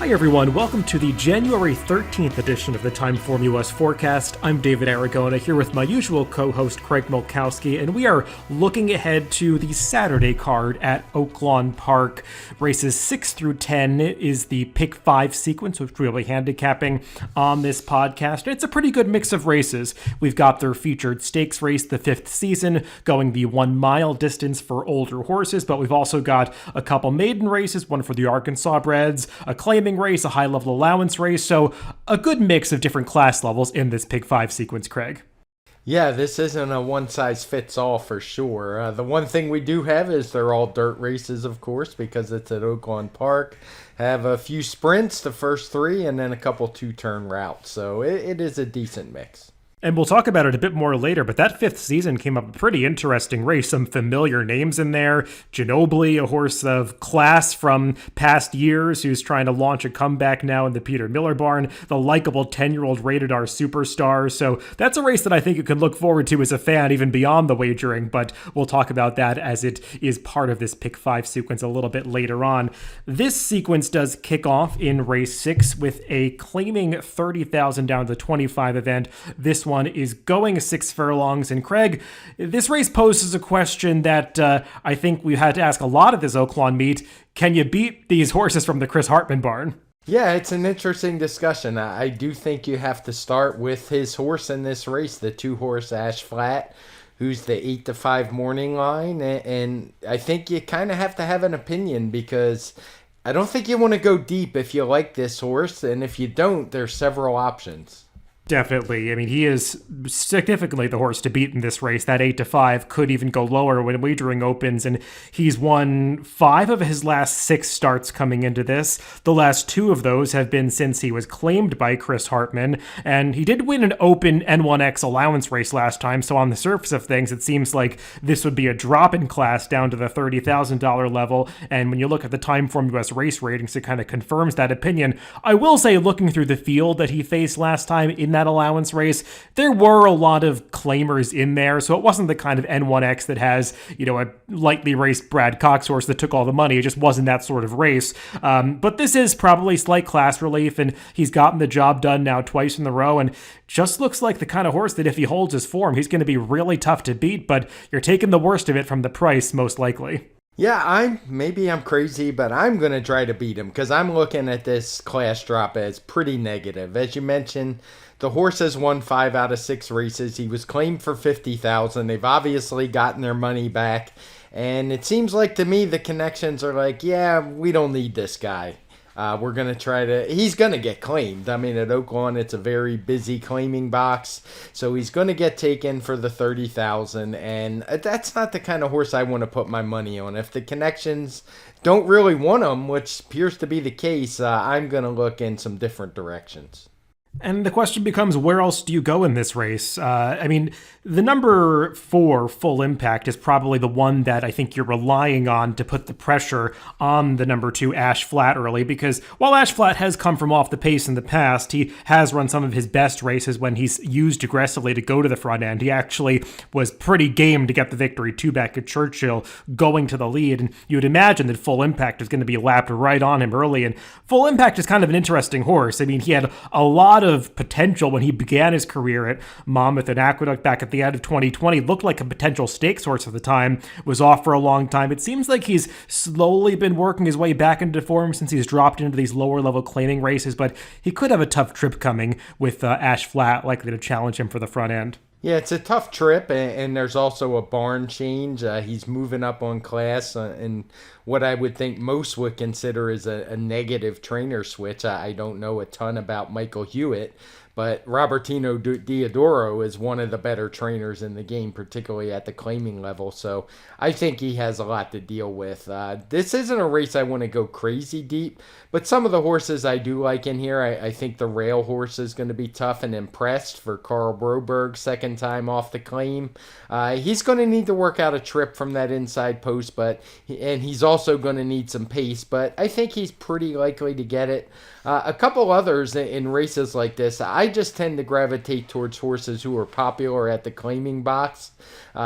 Hi everyone, welcome to the January 13th edition of the TimeformUS Forecast. I'm David Aragona here with my usual co-host Craig Milkowski, and we are looking ahead to the Saturday card at Oaklawn Park. Races 6 through 10 is the Pick 5 sequence, which we'll be handicapping on this podcast. It's a pretty good mix of races. We've got their featured stakes race, the 5th season, going the 1 mile distance for older horses, but we've also got a couple maiden races, one for the Arkansas breds, a claiming race, a high-level allowance race, so a good mix of different class levels in this Pick 5 sequence, Craig. Yeah, this isn't a one-size-fits-all for sure. The one thing we do have is they're all dirt races, of course, because it's at Oaklawn Park. Have a few sprints, the first 3, and then a couple 2-turn routes, so it is a decent mix. And we'll talk about it a bit more later, but that 5th season came up a pretty interesting race. Some familiar names in there. Ginobili, a horse of class from past years who's trying to launch a comeback now in the Peter Miller barn. The likable 10-year-old Rated R Superstar. So that's a race that I think you can look forward to as a fan, even beyond the wagering, but we'll talk about that as it is part of this Pick 5 sequence a little bit later on. This sequence does kick off in race 6 with a claiming 30,000 down to the 25 event. This one is going 6 furlongs. And Craig, this race poses a question that I think we had to ask a lot at this Oaklawn meet. Can you beat these horses from the Chris Hartman barn? Yeah, it's an interesting discussion. I do think you have to start with his horse in this race, the 2-horse Ash Flat, who's the 8-5 morning line. And I think you kind of have to have an opinion because I don't think you want to go deep if you like this horse. And if you don't, there's several options. Definitely. I mean, he is significantly the horse to beat in this race. That 8-5 could even go lower when wagering opens, and he's won 5 of his last 6 starts coming into this. The last 2 of those have been since he was claimed by Chris Hartman, and he did win an open N1X allowance race last time, so on the surface of things, it seems like this would be a drop in class down to the $30,000 level, and when you look at the TimeformUS race ratings, it kind of confirms that opinion. I will say, looking through the field that he faced last time in that allowance race, there were a lot of claimers in there, so it wasn't the kind of N1X that has, a lightly raced Brad Cox horse that took all the money. It just wasn't that sort of race. But this is probably slight class relief, and he's gotten the job done now twice in a row, and just looks like the kind of horse that if he holds his form, he's going to be really tough to beat, but you're taking the worst of it from the price, most likely. Yeah, maybe I'm crazy, but I'm going to try to beat him because I'm looking at this class drop as pretty negative. As you mentioned, the horse has won 5 out of 6 races. He was claimed for $50,000. They've obviously gotten their money back. And it seems like to me the connections are like, yeah, we don't need this guy. We're going to he's going to get claimed. I mean, at Oaklawn, it's a very busy claiming box. So he's going to get taken for the $30,000. And that's not the kind of horse I want to put my money on. If the connections don't really want him, which appears to be the case, I'm going to look in some different directions. And the question becomes, where else do you go in this race? The number 4, Full Impact, is probably the one that I think you're relying on to put the pressure on the number 2, Ash Flat, early, because while Ash Flat has come from off the pace in the past, he has run some of his best races when he's used aggressively to go to the front end. He actually was pretty game to get the victory 2 back at Churchill, going to the lead, and you would imagine that Full Impact is going to be lapped right on him early, and Full Impact is kind of an interesting horse. I mean, he had a lot of potential when he began his career at Monmouth and Aqueduct back at the end of 2020. Looked like a potential stakes horse at the time, was off for a long time. It seems like he's slowly been working his way back into form since he's dropped into these lower level claiming races, but he could have a tough trip coming with Ash Flat likely to challenge him for the front end. Yeah, it's a tough trip, and there's also a barn change. He's moving up on class, and what I would think most would consider is a negative trainer switch. I don't know a ton about Michael Hewitt, but Robertino Diodoro is one of the better trainers in the game, particularly at the claiming level. So I think he has a lot to deal with. This isn't a race I want to go crazy deep, but some of the horses I do like in here, I think the rail horse is going to be tough and Impressed for Carl Broberg, second time off the claim. He's going to need to work out a trip from that inside post, and he's also going to need some pace, but I think he's pretty likely to get it. A couple others in races like this, I just tend to gravitate towards horses who are popular at the claiming box.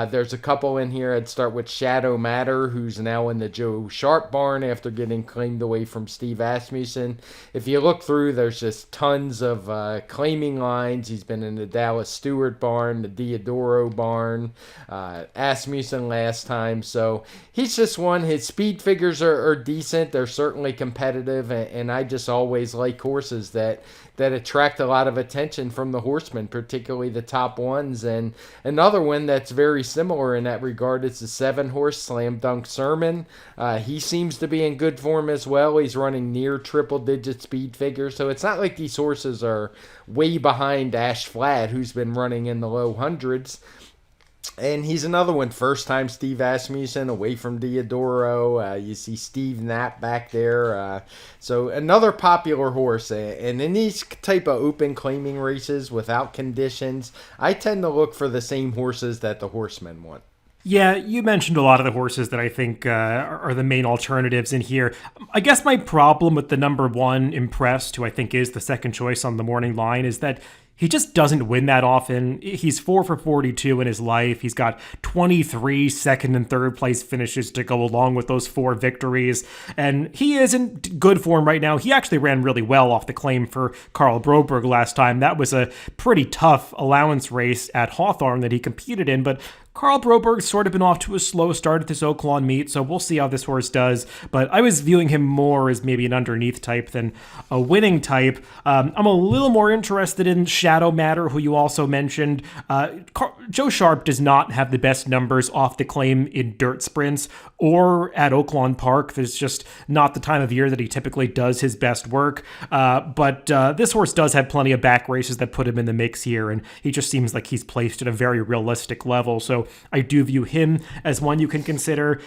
There's a couple in here. I'd start with Shadow Matter, who's now in the Joe Sharp barn after getting claimed away from Steve Asmussen. If you look through, there's just tons of claiming lines. He's been in the Dallas Stewart barn, the Diodoro barn, Asmussen last time. So he's just one. His speed figures are decent. They're certainly competitive, and I just always like horses that attract a lot of attention from the horsemen, particularly the top ones. And another one that's very similar in that regard is the 7-horse Slam Dunk Sermon. He seems to be in good form as well. He's running near triple-digit speed figures, so it's not like these horses are way behind Ash Flat, who's been running in the low hundreds. And he's another one, first time Steve Asmussen away from Diodoro. You see Steve Knapp back there. So another popular horse. And in these type of open claiming races without conditions, I tend to look for the same horses that the horsemen want. Yeah, you mentioned a lot of the horses that I think are the main alternatives in here. I guess my problem with the number 1 Impressed, who I think is the second choice on the morning line, is that he just doesn't win that often. He's 4 for 42 in his life. He's got 23 second and third place finishes to go along with those 4 victories. And he is in good form right now. He actually ran really well off the claim for Karl Broberg last time. That was a pretty tough allowance race at Hawthorne that he competed in, but Karl Broberg's sort of been off to a slow start at this Oaklawn meet, so we'll see how this horse does. But I was viewing him more as maybe an underneath type than a winning type. I'm a little more interested in Shadow Matter, who you also mentioned. Joe Sharp does not have the best numbers off the claim in dirt sprints or at Oaklawn Park. There's just not the time of year that he typically does his best work. But this horse does have plenty of back races that put him in the mix here, and he just seems like he's placed at a very realistic level. So I do view him as one you can consider.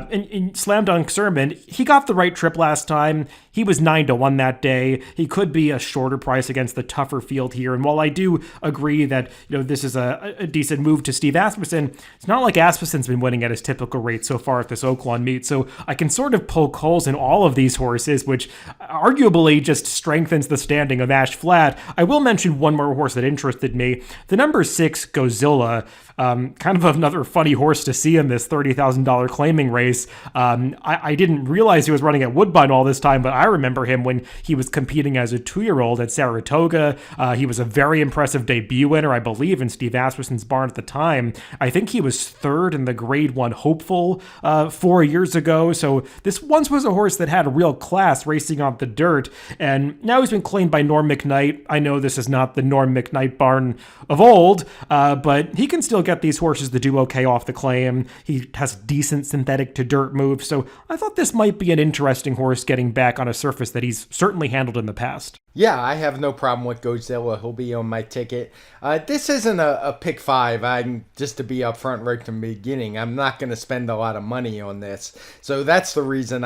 In Slam Dunk Sermon, he got the right trip last time. He was 9-1 that day. He could be a shorter price against the tougher field here. And while I do agree that this is a decent move to Steve Asmussen, it's not like Asmussen's been winning at his typical rate so far at this Oaklawn meet. So I can sort of poke holes in all of these horses, which arguably just strengthens the standing of Ash Flat. I will mention one more horse that interested me. The number 6, Godzilla. Kind of another funny horse to see in this $30,000 claiming race. I didn't realize he was running at Woodbine all this time, but I remember him when he was competing as a 2-year-old at Saratoga. He was a very impressive debut winner, I believe, in Steve Asmussen's barn at the time. I think he was 3rd in the Grade 1 Hopeful 4 years ago. So this once was a horse that had a real class racing on the dirt, and now he's been claimed by Norm McKnight. I know this is not the Norm McKnight barn of old, but he can still get these horses to do okay off the claim. He has decent synthetic to dirt moves, so I thought this might be an interesting horse getting back on a surface that he's certainly handled in the past. Yeah, I have no problem with Godzilla. He'll be on my ticket. This isn't a pick 5. I'm just to be upfront right from the beginning. I'm not going to spend a lot of money on this, so that's the reason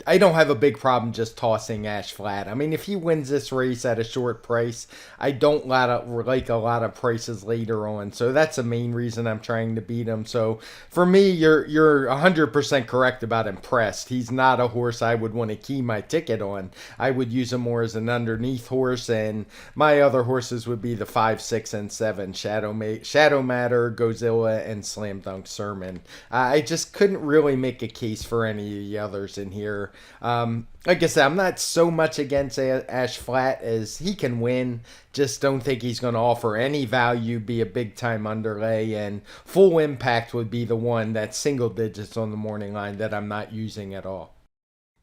I don't have a big problem just tossing Ash Flat. I mean, if he wins this race at a short price, I don't like a lot of prices later on. So that's the main reason I'm trying to beat him. So for me, you're 100% correct about Impressed. He's not a horse I would want to key my ticket on. I would use him more as an underneath horse, and my other horses would be the 5, 6, and 7, Shadow Matter, Godzilla, and Slam Dunk Sermon. I just couldn't really make a case for any of the others in here. Like I said, I'm not so much against Ash Flat as he can win. Just don't think he's going to offer any value, be a big time underlay, and Full Impact would be the one that's single digits on the morning line that I'm not using at all.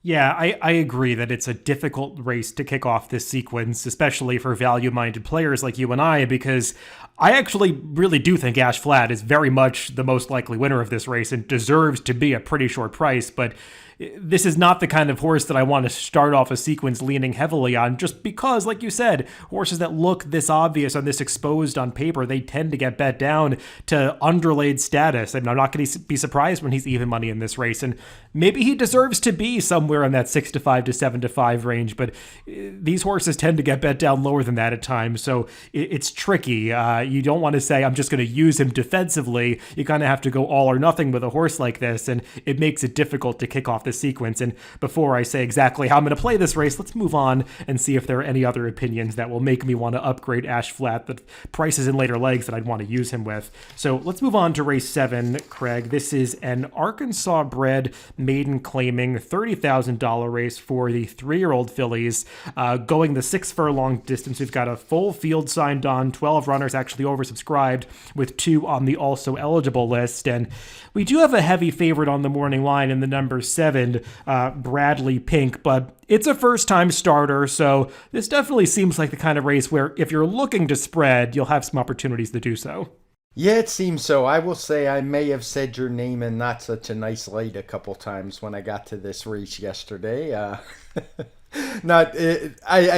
Yeah, I agree that it's a difficult race to kick off this sequence, especially for value-minded players like you and I, because I actually really do think Ash Flat is very much the most likely winner of this race and deserves to be a pretty short price, but this is not the kind of horse that I want to start off a sequence leaning heavily on, just because, like you said, horses that look this obvious and this exposed on paper, they tend to get bet down to underlaid status. And I'm not going to be surprised when he's even money in this race. And maybe he deserves to be somewhere in that 6-5 to 7-5 range, but these horses tend to get bet down lower than that at times. So it's tricky. You don't want to say, I'm just going to use him defensively. You kind of have to go all or nothing with a horse like this, and it makes it difficult to kick off the sequence. And before I say exactly how I'm going to play this race, let's move on and see if there are any other opinions that will make me want to upgrade Ash Flat, the prices in later legs that I'd want to use him with. So let's move on to race 7, Craig. This is an Arkansas bred maiden claiming $30,000 race for the 3-year-old fillies, going the 6 furlong distance. We've got a full field signed on, 12 runners actually oversubscribed, with 2 on the also eligible list. And we do have a heavy favorite on the morning line in the number 7, Bradley Pink, but it's a first-time starter, so this definitely seems like the kind of race where if you're looking to spread, you'll have some opportunities to do so. Yeah, it seems so. I will say I may have said your name in not such a nice light a couple times when I got to this race yesterday. I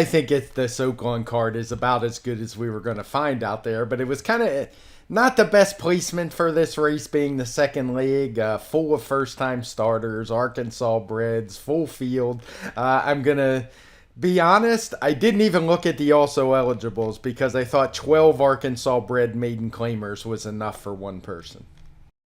think this Oaklawn card is about as good as we were going to find out there, but it was kind of not the best placement for this race, being the second leg, full of first-time starters, Arkansas breds, full field. I'm going to be honest, I didn't even look at the also eligibles because I thought 12 Arkansas bred maiden claimers was enough for one person.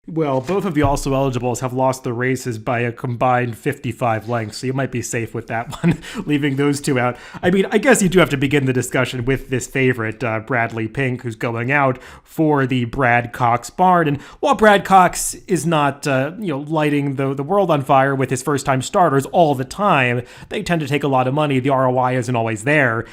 Well, both of the also eligibles have lost the races by a combined 55 lengths, so you might be safe with that one, leaving those 2 out. I mean, I guess you do have to begin the discussion with this favorite, Bradley Pink, who's going out for the Brad Cox barn. And while Brad Cox is not, lighting the world on fire with his first-time starters all the time, they tend to take a lot of money. The ROI isn't always there.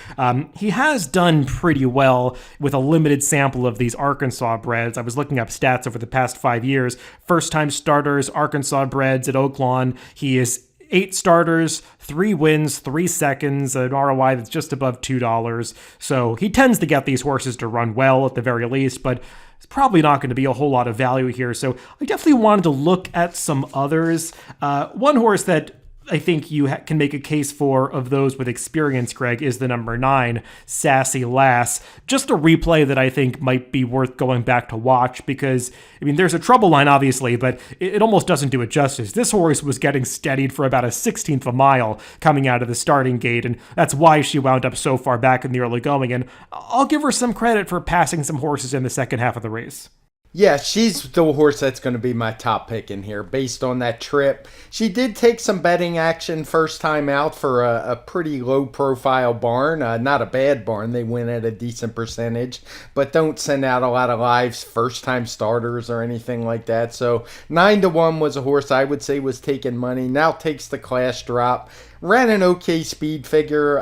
He has done pretty well with a limited sample of these Arkansas breds. I was looking up stats over the past 5 years. First-time starters, Arkansas breds at Oaklawn. He is 8 starters, 3 wins, 3 seconds, an ROI that's just above $2. So he tends to get these horses to run well at the very least, but it's probably not going to be a whole lot of value here. So I definitely wanted to look at some others. One horse that I think you can make a case for of those with experience, Greg, is the number 9, Sassy Lass. Just a replay that I think might be worth going back to watch because, I mean, there's a trouble line, obviously, but it almost doesn't do it justice. This horse was getting steadied for about a 16th of a mile coming out of the starting gate, and that's why she wound up so far back in the early going, and I'll give her some credit for passing some horses in the second half of the race. Yeah, she's the horse that's going to be my top pick in here based on that trip. She did take some betting action first time out for a pretty low profile barn. Not a bad barn. They win at a decent percentage, but don't send out a lot of lives first time starters or anything like that. So 9-1 was a horse I would say was taking money. Now takes the class drop. Ran an okay speed figure,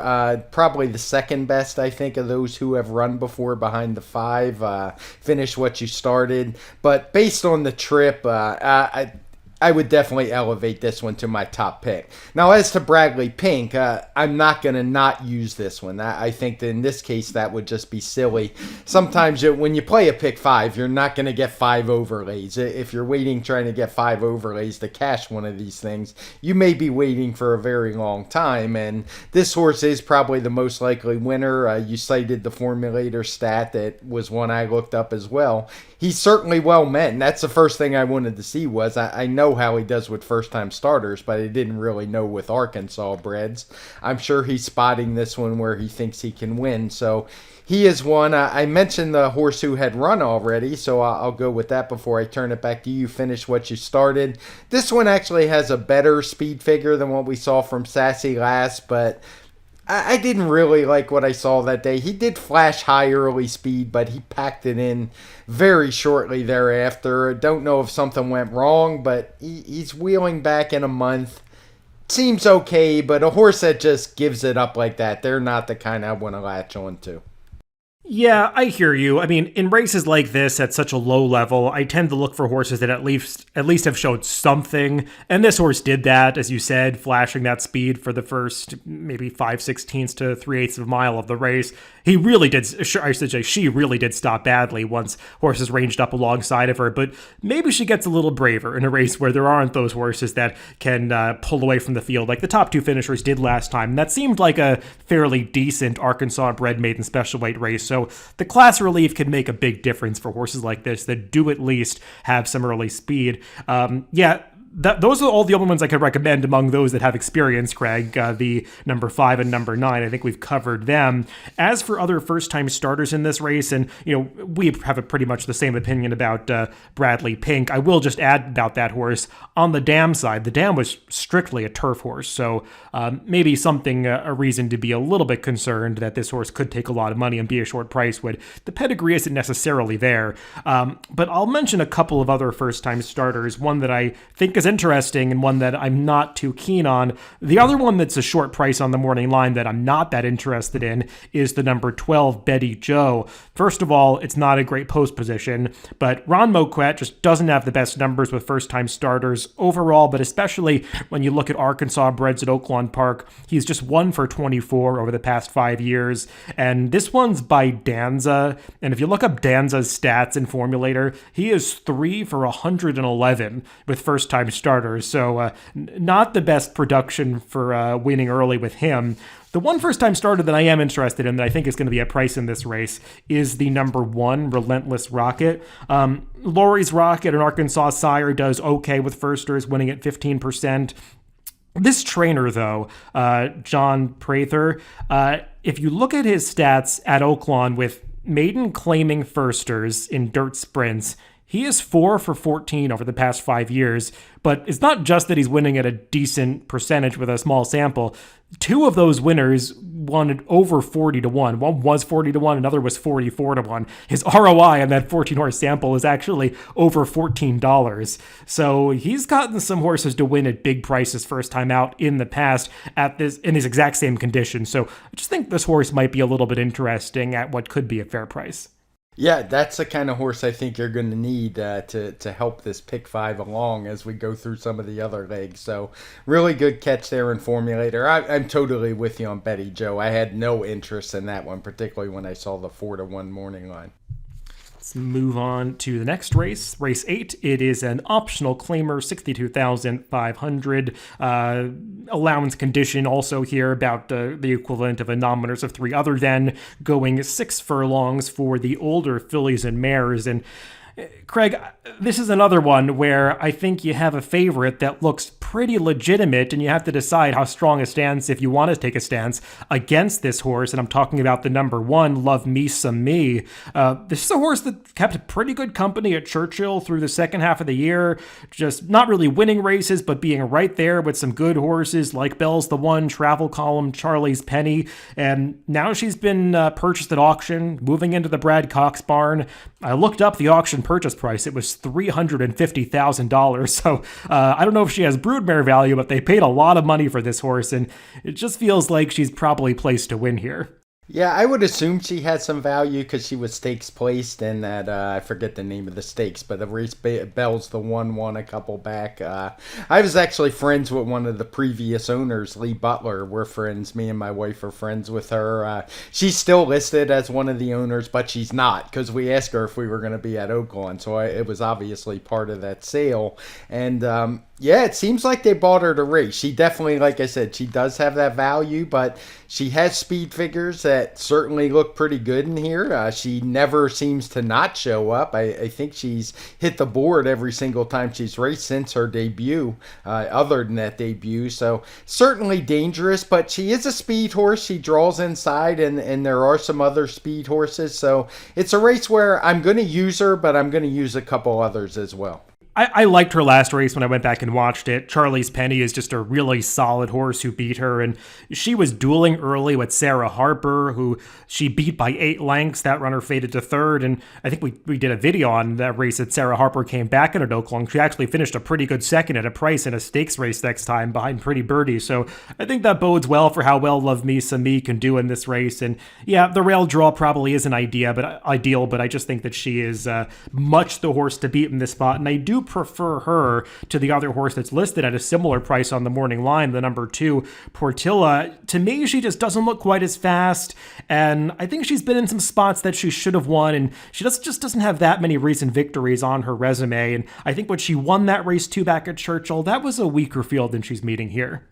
probably the second best, I think, of those who have run before behind the 5. Finish what you started. But based on the trip, I would definitely elevate this one to my top pick. Now, as to Bradley Pink, I'm not going to not use this one. I think that in this case, that would just be silly. Sometimes when you play a pick 5, you're not going to get 5 overlays. If you're waiting trying to get 5 overlays to cash one of these things, you may be waiting for a very long time. And this horse is probably the most likely winner. You cited the formulator stat that was one I looked up as well. He's certainly well met, and that's the first thing I wanted to see was I know how he does with first-time starters, but I didn't really know with Arkansas breds. I'm sure he's spotting this one where he thinks he can win, so he is one. I mentioned the horse who had run already, so I'll go with that before I turn it back to you. Finish what you started. This one actually has a better speed figure than what we saw from Sassy Lass, but I didn't really like what I saw that day. He did flash high early speed, but he packed it in very shortly thereafter. Don't know if something went wrong, but he's wheeling back in a month. Seems okay, but a horse that just gives it up like that, they're not the kind I want to latch on to. Yeah, I hear you. I mean, in races like this at such a low level, I tend to look for horses that at least have showed something. And this horse did that, as you said, flashing that speed for the first maybe 5/16 to 3/8 of a mile of the race. He really did, I should say, she really did stop badly once horses ranged up alongside of her. But maybe she gets a little braver in a race where there aren't those horses that can pull away from the field like the top 2 finishers did last time. And that seemed like a fairly decent Arkansas bred maiden special weight race. So the class relief can make a big difference for horses like this that do at least have some early speed. those are all the only ones I could recommend among those that have experience, Craig. The number 5 and number 9, I think we've covered them. As for other first-time starters in this race, and we have pretty much the same opinion about Bradley Pink. I will just add about that horse on the dam side. The dam was strictly a turf horse, so maybe something a reason to be a little bit concerned that this horse could take a lot of money and be a short price would. The pedigree isn't necessarily there, but I'll mention a couple of other first-time starters. One that I think is interesting and one that I'm not too keen on. The other one that's a short price on the morning line that I'm not that interested in is the number 12 Betty Joe. First of all, it's not a great post position, but Ron Moquette just doesn't have the best numbers with first-time starters overall, but especially when you look at Arkansas breds at Oaklawn Park, he's just 1 for 24 over the past 5 years, and this one's by Danza, and if you look up Danza's stats in Formulator, he is 3 for 111 with first-time starters, so not the best production for winning early with him. The one first-time starter that I am interested in that I think is going to be a price in this race is the number 1, Relentless Rocket. Laurie's Rocket, an Arkansas sire, does okay with firsters, winning at 15%. This trainer, though, John Prather, if you look at his stats at Oaklawn with maiden claiming firsters in dirt sprints, he is 4 for 14 over the past 5 years, but it's not just that he's winning at a decent percentage with a small sample. 2 of those winners won over 40 to 1. One was 40 to 1, another was 44 to 1. His ROI on that 14 horse sample is actually over $14. So he's gotten some horses to win at big prices first time out in the past in his exact same condition. So I just think this horse might be a little bit interesting at what could be a fair price. Yeah, that's the kind of horse I think you're going to need to help this pick 5 along as we go through some of the other legs. So really good catch there in Formulator. I'm totally with you on Betty Joe. I had no interest in that one, particularly when I saw the 4 to 1 morning line. Let's move on to the next race, race 8. It is an optional claimer, 62,500. Allowance condition also here about the equivalent of a non-winners of 3 other than going 6 furlongs for the older fillies and mares. And Craig, this is another one where I think you have a favorite that looks pretty legitimate, and you have to decide how strong a stance, if you want to take a stance, against this horse. And I'm talking about the number 1, Love Me Some Me. This is a horse that kept pretty good company at Churchill through the second half of the year, just not really winning races, but being right there with some good horses like Bell's the One, Travel Column, Charlie's Penny. And now she's been purchased at auction, moving into the Brad Cox barn. I looked up the auction purchase price. It was $350,000. So I don't know if she has broodmare value, but they paid a lot of money for this horse, and it just feels like she's probably placed to win here. Yeah, I would assume she had some value because she was stakes placed in that, I forget the name of the stakes, but the race Bell's the One won a couple back. I was actually friends with one of the previous owners, Lee Butler. We're friends. Me and my wife are friends with her. She's still listed as one of the owners, but she's not because we asked her if we were going to be at Oaklawn. So it was obviously part of that sale. And yeah, it seems like they bought her to race. She definitely, like I said, she does have that value, but she has speed figures that certainly look pretty good in here. She never seems to not show up. I think she's hit the board every single time she's raced since her debut, other than that debut. So certainly dangerous, but she is a speed horse. She draws inside, and there are some other speed horses. So it's a race where I'm going to use her, but I'm going to use a couple others as well. I liked her last race when I went back and watched it. Charlie's Penny is just a really solid horse who beat her, and she was dueling early with Sarah Harper, who she beat by 8 lengths. That runner faded to 3rd, and I think we did a video on that race that Sarah Harper came back in at Oaklawn. She actually finished a pretty good second at a price in a stakes race next time behind Pretty Birdie, so I think that bodes well for how well Love Me Some Me can do in this race. And yeah, the rail draw probably isn't ideal, but I just think that she is much the horse to beat in this spot, and I do prefer her to the other horse that's listed at a similar price on the morning line, the number 2, Portilla. To me, she just doesn't look quite as fast, and I think she's been in some spots that she should have won, and she just doesn't have that many recent victories on her resume. And I think when she won that race 2 back at Churchill, that was a weaker field than she's meeting here.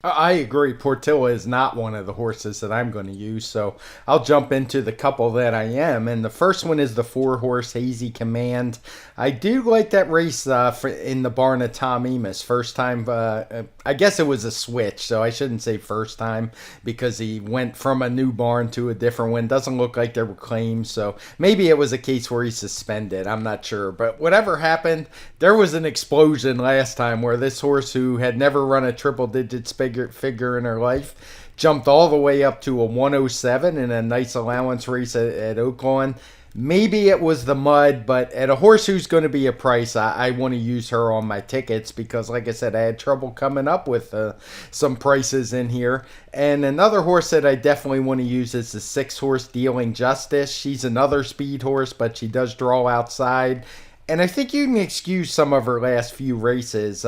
I agree. Portilla is not one of the horses that I'm going to use, so I'll jump into the couple that I am. And the first one is the 4-horse Hazy Command. I do like that race in the barn of TimeformUS. First time, I guess it was a switch, so I shouldn't say first time because he went from a new barn to a different one. Doesn't look like there were claims, so maybe it was a case where he's suspended. I'm not sure. But whatever happened, there was an explosion last time where this horse, who had never run a triple digits figure in her life, jumped all the way up to a 107 in a nice allowance race at Oaklawn. Maybe it was the mud, but at a horse who's going to be a price, I want to use her on my tickets because, like I said, I had trouble coming up with some prices in here. And another horse that I definitely want to use is the 6-horse Dealing Justice. She's another speed horse, but she does draw outside. And I think you can excuse some of her last few races.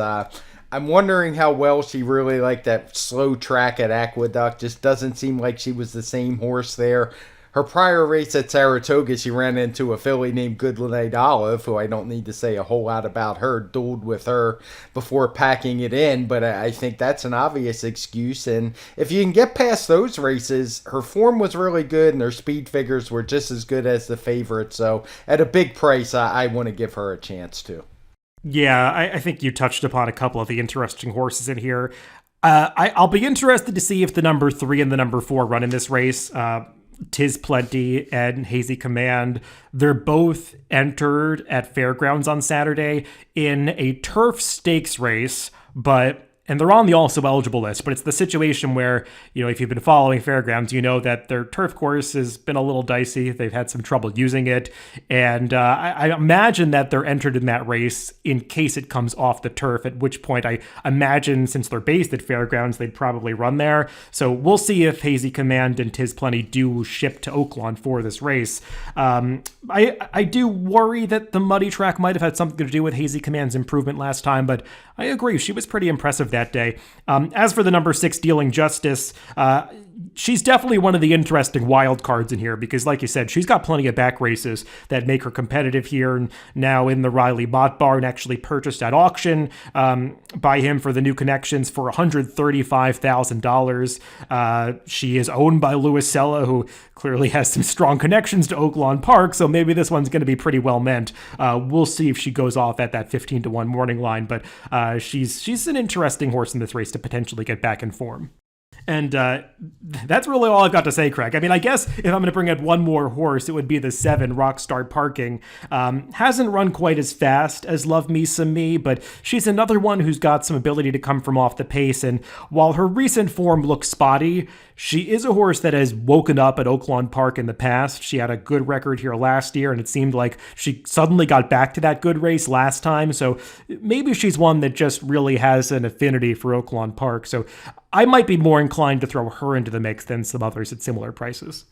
I'm wondering how well she really liked that slow track at Aqueduct. Just doesn't seem like she was the same horse there. Her prior race at Saratoga, she ran into a filly named Goodnight Olive, who I don't need to say a whole lot about her, dueled with her before packing it in, but I think that's an obvious excuse. And if you can get past those races, her form was really good and her speed figures were just as good as the favorite. So at a big price, I want to give her a chance too. Yeah, I think you touched upon a couple of the interesting horses in here. I'll be interested to see if the number 3 and the number 4 run in this race. Tis Plenty and Hazy Command, they're both entered at Fairgrounds on Saturday in a turf stakes race, and they're on the also eligible list, but it's the situation where, if you've been following Fairgrounds, you know that their turf course has been a little dicey. They've had some trouble using it. And I imagine that they're entered in that race in case it comes off the turf, at which point I imagine since they're based at Fairgrounds, they'd probably run there. So we'll see if Hazy Command and Tis Plenty do ship to Oaklawn for this race. I do worry that the muddy track might have had something to do with Hazy Command's improvement last time, but I agree. She was pretty impressive that day. As for the number 6 Dealing Justice, she's definitely one of the interesting wild cards in here because, like you said, she's got plenty of back races that make her competitive here. And now in the Riley Mott barn, actually purchased at auction by him for the new connections for $135,000. She is owned by Louis Sella, who clearly has some strong connections to Oaklawn Park, so maybe this one's going to be pretty well meant. We'll see if she goes off at that 15-1 morning line, but she's an interesting horse in this race to potentially get back in form. And that's really all I've got to say, Craig. I mean, I guess if I'm going to bring up one more horse, it would be the 7 Rockstar Parking. Hasn't run quite as fast as Love Me Some Me, but she's another one who's got some ability to come from off the pace. And while her recent form looks spotty, she is a horse that has woken up at Oaklawn Park in the past. She had a good record here last year, and it seemed like she suddenly got back to that good race last time. So maybe she's one that just really has an affinity for Oaklawn Park. So I might be more inclined to throw her into the mix than some others at similar prices.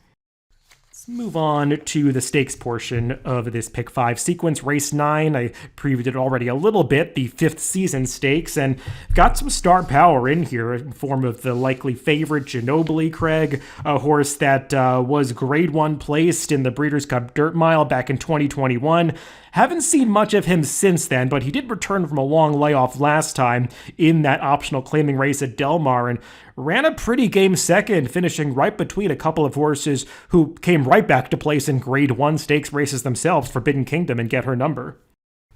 Let's move on to the stakes portion of this Pick 5 sequence. Race 9, I previewed it already a little bit, the 5th season stakes, and got some star power in here in form of the likely favorite Ginobili, Craig, a horse that was grade 1 placed in the Breeders' Cup Dirt Mile back in 2021. Haven't seen much of him since then, but he did return from a long layoff last time in that optional claiming race at Del Mar and ran a pretty game second, finishing right between a couple of horses who came right back to place in grade 1 stakes races themselves, Forbidden Kingdom and Get Her Number.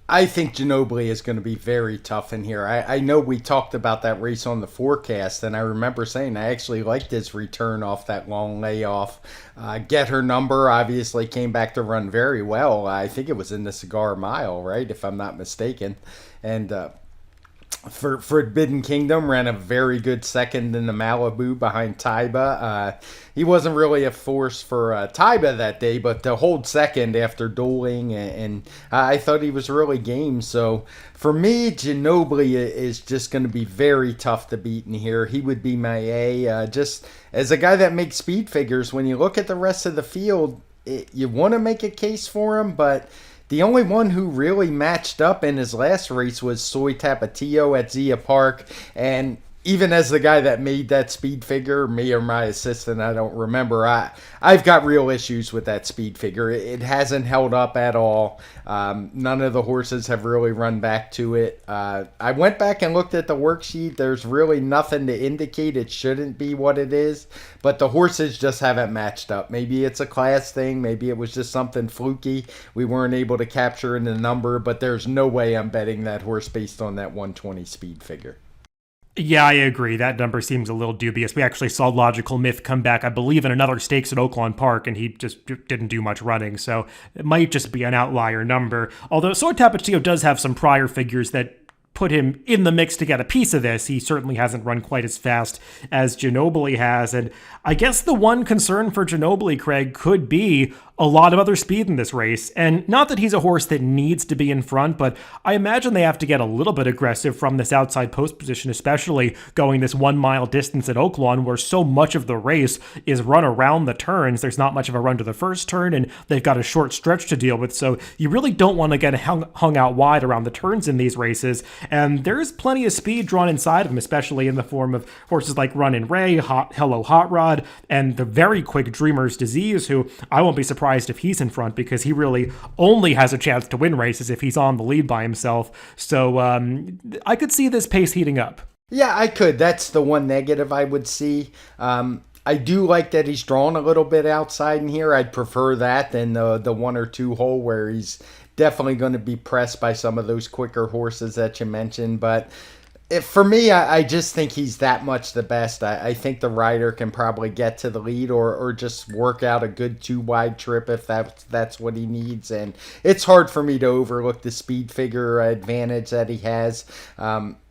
I think Ginobili is going to be very tough in here. I know we talked about that race on the forecast, and I remember saying I actually liked his return off that long layoff. Get Her Number obviously came back to run very well. I think it was in the Cigar Mile, right, if I'm not mistaken. And for Forbidden Kingdom ran a very good second in the Malibu behind Taiba. He wasn't really a force for Taiba that day, but to hold second after dueling, and I thought he was really game. So for me, Ginobili is just going to be very tough to beat in here. He would be my A. Just as a guy that makes speed figures, when you look at the rest of the field, you want to make a case for him, but the only one who really matched up in his last race was Soy Tapatio at Zia Park, and even as the guy that made that speed figure, me or my assistant, I don't remember, I've got real issues with that speed figure. It hasn't held up at all. None of the horses have really run back to it. I went back and looked at the worksheet. There's really nothing to indicate it shouldn't be what it is, but the horses just haven't matched up. Maybe it's a class thing. Maybe it was just something fluky we weren't able to capture in the number, but there's no way I'm betting that horse based on that 120 speed figure. Yeah, I agree. That number seems a little dubious. We actually saw Logical Myth come back, I believe, in another stakes at Oaklawn Park, and he just didn't do much running, so it might just be an outlier number. Although Soy Tapatio does have some prior figures that put him in the mix to get a piece of this. He certainly hasn't run quite as fast as Ginobili has, and I guess the one concern for Ginobili, Craig, could be a lot of other speed in this race. And not that he's a horse that needs to be in front, but I imagine they have to get a little bit aggressive from this outside post position, especially going this 1 mile distance at Oaklawn, where so much of the race is run around the turns. There's not much of a run to the first turn, and they've got a short stretch to deal with. So you really don't want to get hung out wide around the turns in these races. And there's plenty of speed drawn inside of him, especially in the form of horses like Runnin' Ray, Hello Hot Rod, and the very quick Dreamer's Disease, who I won't be surprised if he's in front, because he really only has a chance to win races if he's on the lead by himself. So I could see this pace heating up. Yeah, I could. That's the one negative I would see. I do like that he's drawn a little bit outside in here. I'd prefer that than the 1 or 2 hole where he's definitely going to be pressed by some of those quicker horses that you mentioned. But for me, I just think he's that much the best. I think the rider can probably get to the lead or just work out a good 2-wide trip if that's what he needs. And it's hard for me to overlook the speed figure advantage that he has.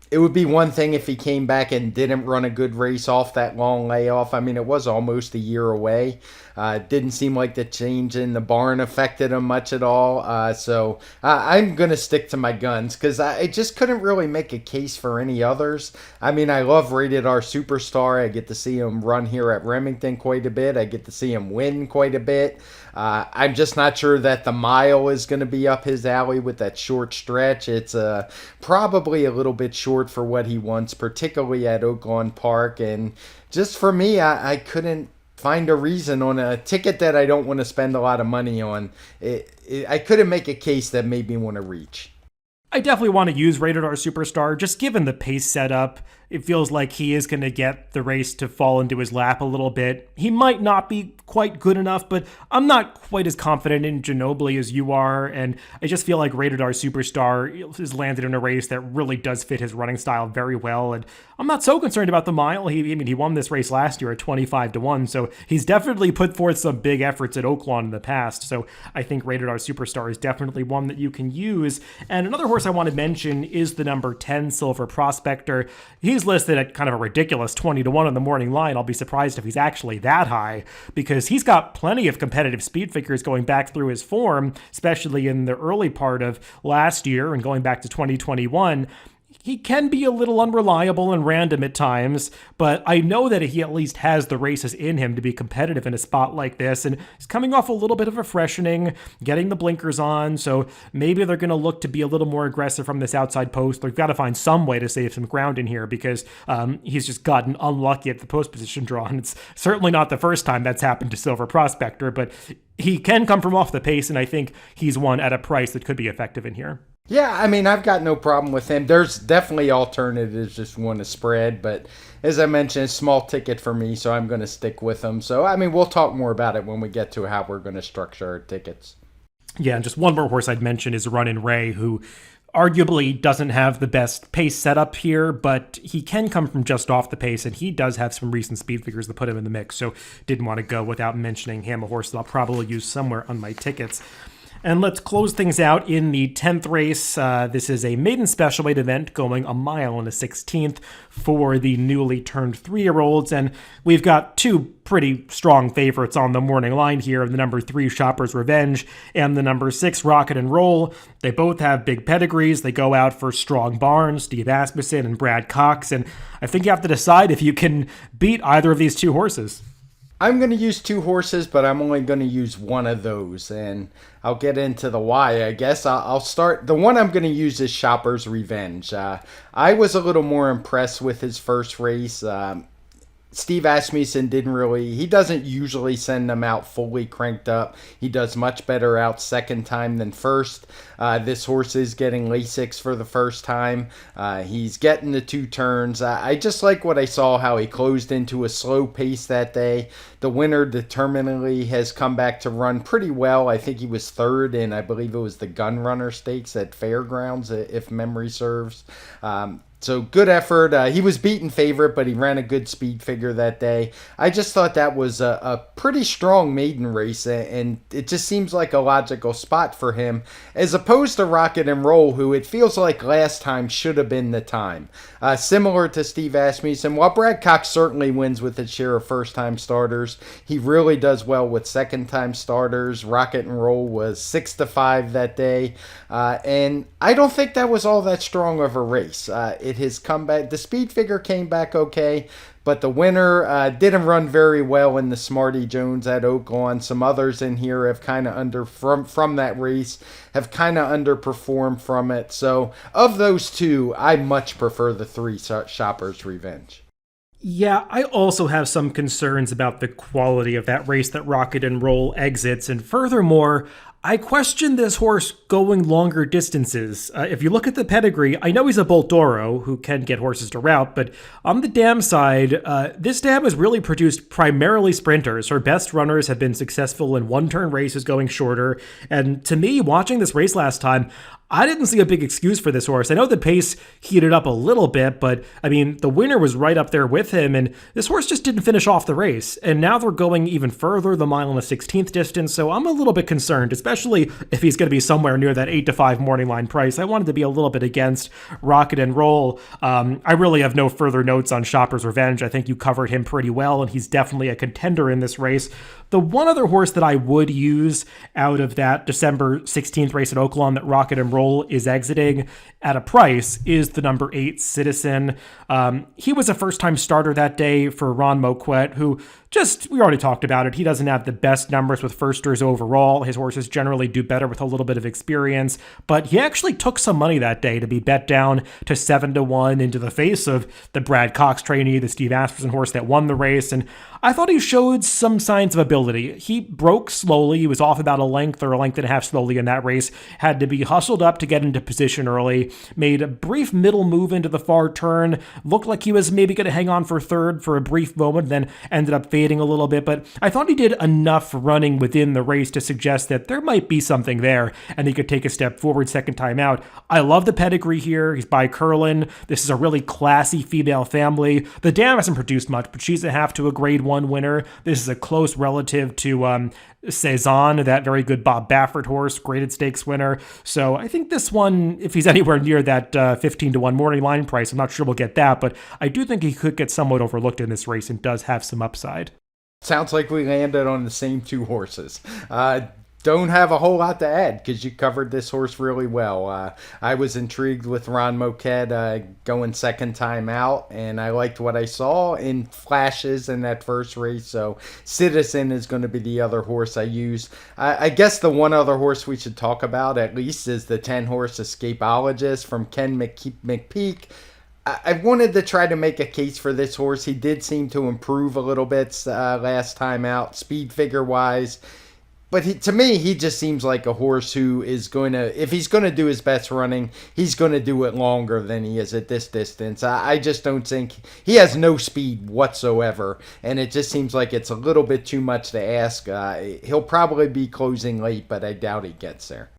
It would be one thing if he came back and didn't run a good race off that long layoff. I mean, it was almost a year away. It didn't seem like the change in the barn affected him much at all. So I'm going to stick to my guns because I just couldn't really make a case for any others. I mean, I love Rated R Superstar. I get to see him run here at Remington quite a bit. I get to see him win quite a bit. I'm just not sure that the mile is going to be up his alley with that short stretch. It's probably a little bit short for what he wants, particularly at Oaklawn Park. And just for me, I couldn't find a reason on a ticket that I don't want to spend a lot of money on. I couldn't make a case that made me want to reach. I definitely want to use Rated R Superstar, just given the pace setup. It feels like he is going to get the race to fall into his lap a little bit. He might not be quite good enough, but I'm not quite as confident in Ginobili as you are, and I just feel like Rated R Superstar has landed in a race that really does fit his running style very well, and I'm not so concerned about the mile. He won this race last year at 25-1, so he's definitely put forth some big efforts at Oaklawn in the past, so I think Rated R Superstar is definitely one that you can use. And another horse I want to mention is the number 10 Silver Prospector. He's listed at kind of a ridiculous 20-1 on the morning line. I'll be surprised if he's actually that high, because he's got plenty of competitive speed figures going back through his form, especially in the early part of last year and going back to 2021. He can be a little unreliable and random at times, but I know that he at least has the races in him to be competitive in a spot like this, and he's coming off a little bit of a freshening, getting the blinkers on, so maybe they're going to look to be a little more aggressive from this outside post. They've got to find some way to save some ground in here, because he's just gotten unlucky at the post position draw, and it's certainly not the first time that's happened to Silver Prospector, but he can come from off the pace, and I think he's one at a price that could be effective in here. Yeah, I mean, I've got no problem with him. There's definitely alternatives, just one to spread, but as I mentioned, it's a small ticket for me, so I'm going to stick with him. So, I mean, we'll talk more about it when we get to how we're going to structure our tickets. Yeah, and just one more horse I'd mention is Runnin' Ray, who arguably doesn't have the best pace setup here, but he can come from just off the pace, and he does have some recent speed figures that put him in the mix, so didn't want to go without mentioning him, a horse that I'll probably use somewhere on my tickets. And let's close things out in the 10th race. This is a maiden special weight event going a mile and a 16th for the newly turned 3-year-olds. And we've got two pretty strong favorites on the morning line here, the number 3 Shopper's Revenge and the number 6 Rocket and Roll. They both have big pedigrees. They go out for strong barns, Steve Asmussen and Brad Cox. And I think you have to decide if you can beat either of these two horses. I'm going to use two horses, but I'm only going to use one of those, and I'll get into the why. I guess I'll start. The one I'm going to use is Shopper's Revenge. I was a little more impressed with his first race. Steve Asmussen he doesn't usually send them out fully cranked up. He does much better out second time than first. This horse is getting Lasix for the first time. He's getting the two turns. I just like what I saw, how he closed into a slow pace that day. The winner determinedly has come back to run pretty well. I think he was third in, I believe it was the Gun Runner Stakes at Fairgrounds, if memory serves. So good effort. He was beaten favorite, but he ran a good speed figure that day. I just thought that was a pretty strong maiden race, and it just seems like a logical spot for him, as opposed to Rocket and Roll, who it feels like last time should have been the time. Similar to Steve Asmussen, while Brad Cox certainly wins with his share of first-time starters, he really does well with second-time starters. Rocket and Roll was 6-5 that day, and I don't think that was all that strong of a race. It has come back. The speed figure came back okay, but the winner didn't run very well in the Smarty Jones at Oaklawn. Some others in here have kind of from that race have kind of underperformed from it. So of those two, I much prefer the three Shoppers Revenge. Yeah, I also have some concerns about the quality of that race that Rocket and Roll exits, and furthermore, I question this horse going longer distances. If you look at the pedigree, I know he's a Boltoro who can get horses to route, but on the dam side, this dam has really produced primarily sprinters. Her best runners have been successful in one-turn races going shorter, and to me, watching this race last time, I didn't see a big excuse for this horse. I know the pace heated up a little bit, but I mean, the winner was right up there with him, and this horse just didn't finish off the race. And now they're going even further, the mile and the 16th distance, so I'm a little bit concerned, especially if he's going to be somewhere near that 8-5 morning line price. I wanted to be a little bit against Rocket and Roll. I really have no further notes on Shopper's Revenge. I think you covered him pretty well, and he's definitely a contender in this race. The one other horse that I would use out of that December 16th race at Oaklawn that Rocket and Roll is exiting at a price is the number 8 Citizen. He was a first-time starter that day for Ron Moquet, who we already talked about it. He doesn't have the best numbers with firsters overall. His horses generally do better with a little bit of experience, but he actually took some money that day to be bet down to 7-1 into the face of the Brad Cox trainee, the Steve Asmussen horse that won the race, and I thought he showed some signs of ability. He broke slowly. He was off about a length or a length and a half slowly in that race, had to be hustled up to get into position early, made a brief middle move into the far turn, looked like he was maybe going to hang on for third for a brief moment, then ended up fading a little bit, but I thought he did enough running within the race to suggest that there might be something there, and he could take a step forward second time out. I love the pedigree here. He's by Curlin. This is a really classy female family. The dam hasn't produced much, but she's a half to a grade 1 winner. This is a close relative to Cezanne, that very good Bob Baffert horse, graded stakes winner. So I think this one, if he's anywhere near that 15-1 morning line price, I'm not sure we'll get that, but I do think he could get somewhat overlooked in this race and does have some upside. Sounds like we landed on the same two horses. Don't have a whole lot to add because you covered this horse really well. I was intrigued with Ron Moquet going second time out, and I liked what I saw in flashes in that first race. So Citizen is going to be the other horse I use. I guess the one other horse we should talk about at least is the 10-horse Escapologist from Ken McPeak. I wanted to try to make a case for this horse. He did seem to improve a little bit last time out, speed figure wise. But to me, he just seems like a horse who is going to, if he's going to do his best running, he's going to do it longer than he is at this distance. I just don't think, he has no speed whatsoever, and it just seems like it's a little bit too much to ask. He'll probably be closing late, but I doubt he gets there.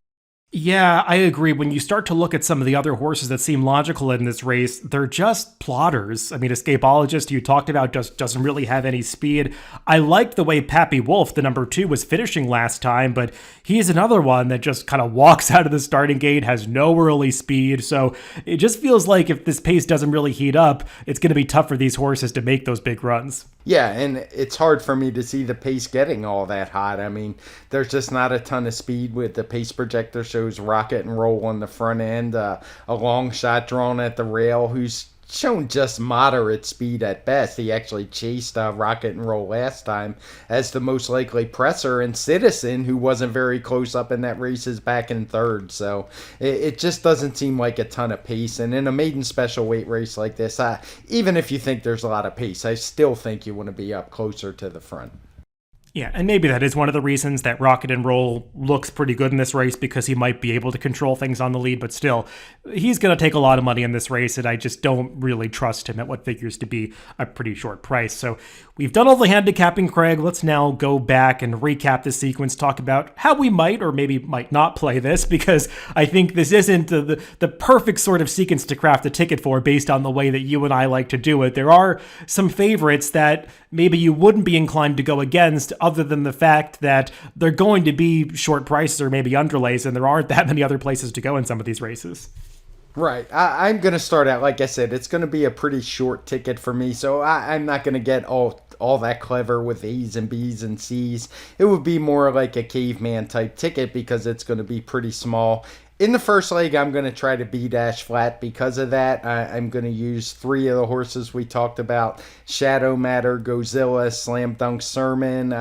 Yeah, I agree. When you start to look at some of the other horses that seem logical in this race, they're just plotters. I mean, Escapologist, you talked about, just doesn't really have any speed. I liked the way Pappy Wolf, the number 2, was finishing last time, but he's another one that just kind of walks out of the starting gate, has no early speed. So it just feels like if this pace doesn't really heat up, it's going to be tough for these horses to make those big runs. Yeah, and it's hard for me to see the pace getting all that hot. I mean, there's just not a ton of speed with the pace projector shows Rocket and Roll on the front end, a long shot drawn at the rail who's shown just moderate speed at best. He actually chased Rocket and Roll last time as the most likely presser, and Citizen, who wasn't very close up in that race, is back in third. So it just doesn't seem like a ton of pace. And in a maiden special weight race like this, even if you think there's a lot of pace, I still think you want to be up closer to the front. Yeah, and maybe that is one of the reasons that Rocket and Roll looks pretty good in this race, because he might be able to control things on the lead, but still, he's going to take a lot of money in this race, and I just don't really trust him at what figures to be a pretty short price. So we've done all the handicapping, Craig. Let's now go back and recap the sequence, talk about how we might or maybe might not play this, because I think this isn't the perfect sort of sequence to craft a ticket for based on the way that you and I like to do it. There are some favorites that maybe you wouldn't be inclined to go against, other than the fact that they're going to be short prices or maybe underlays, and there aren't that many other places to go in some of these races. Right. I'm going to start out, like I said, it's going to be a pretty short ticket for me, so I'm not going to get all that clever with A's and B's and C's. It would be more like a caveman type ticket because it's going to be pretty small. In the first leg, I'm going to try to beat Ash Flat because of that. I'm going to use 3 of the horses we talked about: Shadow Matter, Godzilla, Slam Dunk Sermon.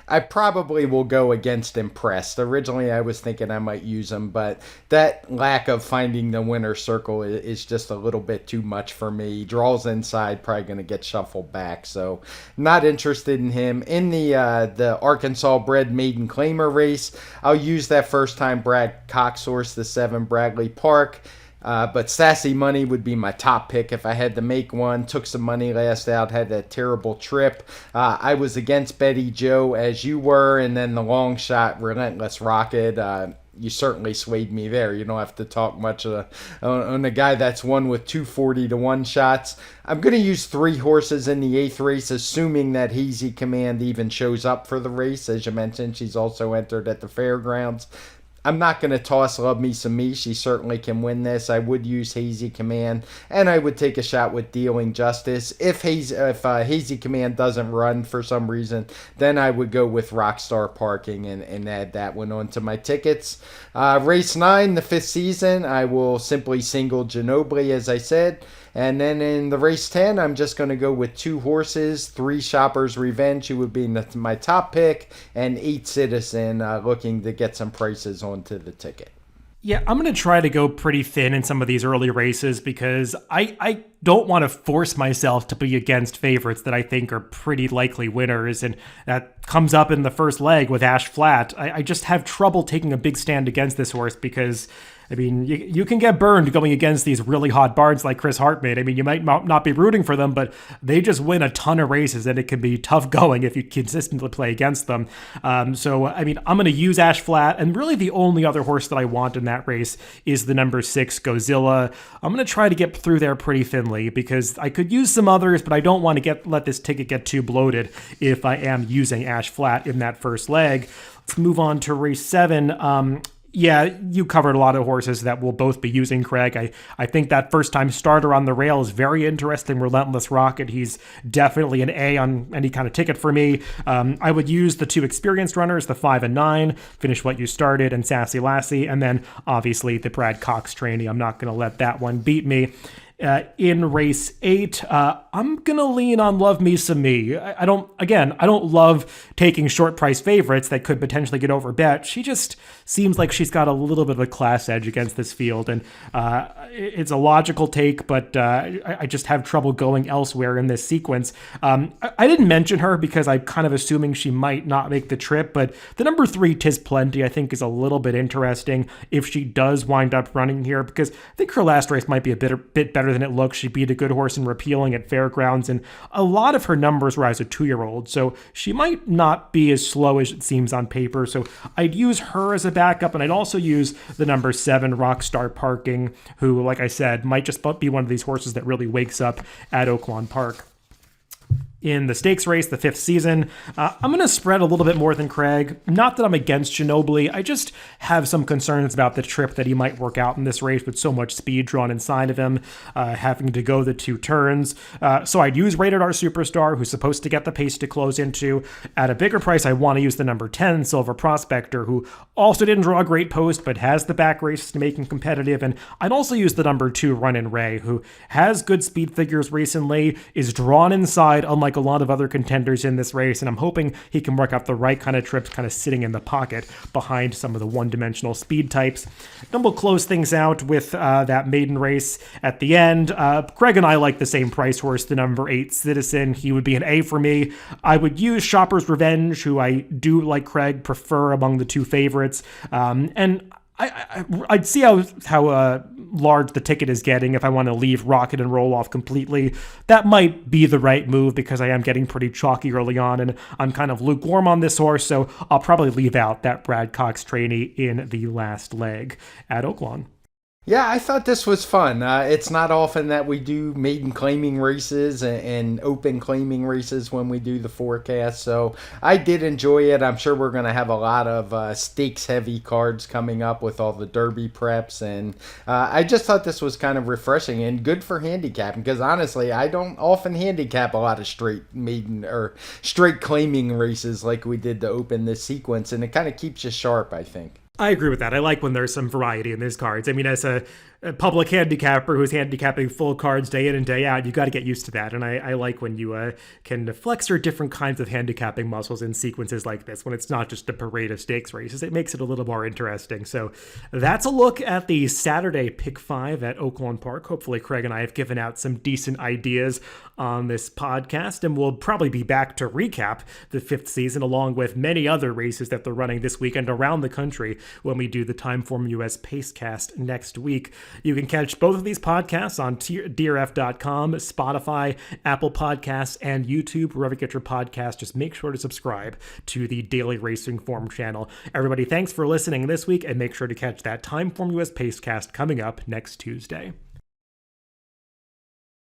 I probably will go against Impressed. Originally, I was thinking I might use him, but that lack of finding the winner circle is just a little bit too much for me. Draws inside, probably going to get shuffled back, so not interested in him. In the Arkansas bred maiden claimer race, I'll use that first time Brad Cox horse, the 7 Bradley Park. But Sassy Money would be my top pick if I had to make one. Took some money last out, had that terrible trip. I was against Betty Joe, as you were, and then the long shot Relentless Rocket. You certainly swayed me there. You don't have to talk much on a guy that's won with 240 to 1 shots. I'm going to use 3 horses in the 8th race, assuming that Hazy Command even shows up for the race. As you mentioned, she's also entered at the fairgrounds. I'm not going to toss Love Me Some Me. She certainly can win this. I would use Hazy Command, and I would take a shot with Dealing Justice. If Hazy Command doesn't run for some reason, then I would go with Rockstar Parking and add that one onto my tickets. Race 9, the 5th season, I will simply single Ginobili, as I said. And then in the race 10, I'm just going to go with 2 horses, 3 Shoppers Revenge, who would be my top pick, and 8 Citizen, looking to get some prices onto the ticket. Yeah, I'm going to try to go pretty thin in some of these early races because I don't want to force myself to be against favorites that I think are pretty likely winners. And that comes up in the first leg with Ash Flat. I just have trouble taking a big stand against this horse because, I mean, you can get burned going against these really hot bards like Chris Hartman. I mean, you might not be rooting for them, but they just win a ton of races, and it can be tough going if you consistently play against them. So, I mean, I'm going to use Ash Flat, and really the only other horse that I want in that race is the number 6, Godzilla. I'm going to try to get through there pretty thinly because I could use some others, but I don't want to let this ticket get too bloated if I am using Ash Flat in that first leg. Let's move on to race 7. Yeah, you covered a lot of horses that we'll both be using, Craig. I think that first-time starter on the rail is very interesting. Relentless Rocket, he's definitely an A on any kind of ticket for me. I would use the 2 experienced runners, the 5 and 9, Finish What You Started, and Sassy Lassie, and then obviously the Brad Cox trainee. I'm not going to let that one beat me. In race 8, I'm going to lean on Love Me Some Me. I don't love taking short price favorites that could potentially get overbet. She just seems like she's got a little bit of a class edge against this field, and it's a logical take, but I just have trouble going elsewhere in this sequence. I didn't mention her because I'm kind of assuming she might not make the trip, but the number 3, Tis Plenty, I think is a little bit interesting if she does wind up running here, because I think her last race might be a bit better than it looks. She beat a good horse in Repealing at Fairgrounds, and a lot of her numbers were as a 2-year-old, so she might not be as slow as it seems on paper. So I'd use her as a backup, and I'd also use the number 7, Rockstar Parking, who, like I said, might just be one of these horses that really wakes up at Oaklawn Park. in the stakes race, the 5th season. I'm going to spread a little bit more than Craig. Not that I'm against Ginobili. I just have some concerns about the trip that he might work out in this race with so much speed drawn inside of him, having to go the 2 turns. So I'd use Rated R Superstar, who's supposed to get the pace to close into. At a bigger price, I want to use the number 10, Silver Prospector, who also didn't draw a great post, but has the back races to make him competitive. And I'd also use the number 2, Runnin' Ray, who has good speed figures recently, is drawn inside, unlike a lot of other contenders in this race, and I'm hoping he can work out the right kind of trips, kind of sitting in the pocket behind some of the one-dimensional speed types. Then we'll close things out with that maiden race at the end. Craig and I like the same price horse, the number 8, Citizen. He would be an A for me. I would use Shopper's Revenge, who I do, like Craig, prefer among the 2 favorites. And I'd see how large the ticket is getting if I want to leave Rocket and Roll off completely. That might be the right move because I am getting pretty chalky early on and I'm kind of lukewarm on this horse, so I'll probably leave out that Brad Cox trainee in the last leg at Oaklawn. Yeah, I thought this was fun. It's not often that we do maiden claiming races and open claiming races when we do the forecast, so I did enjoy it. I'm sure we're going to have a lot of stakes-heavy cards coming up with all the Derby preps, and I just thought this was kind of refreshing and good for handicapping, because honestly, I don't often handicap a lot of straight maiden or straight claiming races like we did to open this sequence, and it kind of keeps you sharp, I think. I agree with that. I like when there's some variety in these cards. I mean, as a public handicapper who's handicapping full cards day in and day out, you got to get used to that. And I like when you can flex your different kinds of handicapping muscles in sequences like this, when it's not just a parade of stakes races. It makes it a little more interesting. So that's a look at the Saturday Pick 5 at Oaklawn Park. Hopefully Craig and I have given out some decent ideas on this podcast, and we'll probably be back to recap the 5th season along with many other races that they're running this weekend around the country when we do the TimeformUS Pacecast next week. You can catch both of these podcasts on DRF.com, Spotify, Apple Podcasts, and YouTube. Wherever you get your podcast, just make sure to subscribe to the Daily Racing Form channel. Everybody, thanks for listening this week, and make sure to catch that TimeformUS Pacecast coming up next Tuesday.